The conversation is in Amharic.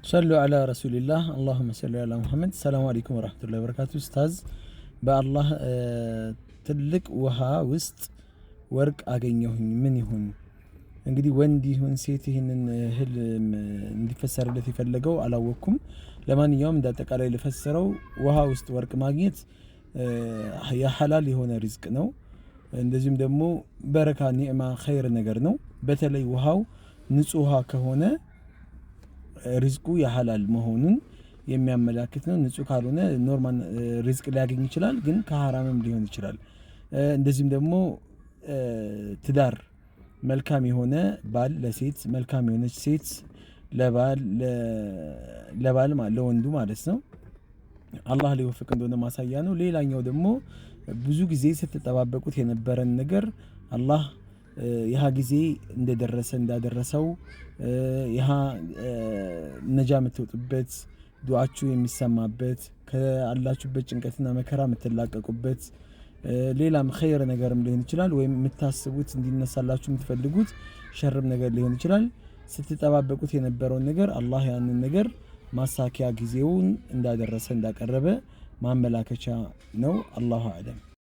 صلوا على رسول الله اللهم صل على محمد السلام عليكم ورحمة الله وبركاته استاذ بالله ትልቅ ውሃ ውስጥ ወርቅ አገኘሁኝ ምን ይሁን እንግዲህ ወንድ ይሁን ሴት ይሄንን ህልም እንዲፈሰርለት ይፈልገው አላወኩም ለማንኛውም እንዳጠቃላይ ለፈሰረው ውሃ ውስጥ ወርቅ ማግኘት የሐላል የሆነ ሪዝቅ ነው እንደዚህም ደግሞ በረካ ኒዕማ ኸይር ነገር ነው በተለይ ውሃው ንጹህ ውሃ ከሆነ ሪዝቁ የሐላል መሆኑን የሚያመላክት ነው ንጹህ ካልሆነ ኖርማል ሪዝቅ ሊያገኝ ይችላል ግን ከሐራምም ሊሆን ይችላል እንደዚህም ደግሞ ትዳር መልካም የሆነ ባል ለሴት መልካም የሆነች ሴት ለባል ለወንዱ ማለት ነው አላህ ሊወፍቅ እንደሆነ ማሳያ ነው ሌላኛው ደግሞ ብዙ ጊዜ ስትጠባበቁት የነበረን ነገር አላህ ይሃ ጊዜ እንደደረሰ እንዳደረሰው ይሃ ነጃ የምትወጡበት ዱዓችሁ የሚሰማበት ከአላችሁበት ጭንቀትና መከራ የምትላቀቁበት ሌላም ኸይር ነገርም ሊሆን ይችላል ወይም የምታስቡት እንዲነሳላችሁ የምትፈልጉት ሸርም ነገር ሊሆን ይችላል ስትጠባበቁት የነበረውን ነገር አላህ ያንን ነገር ማሳኪያ ጊዜውን እንዳደረሰ እንዳቀረበ ማመላከቻ ነው አላሁ አዕለም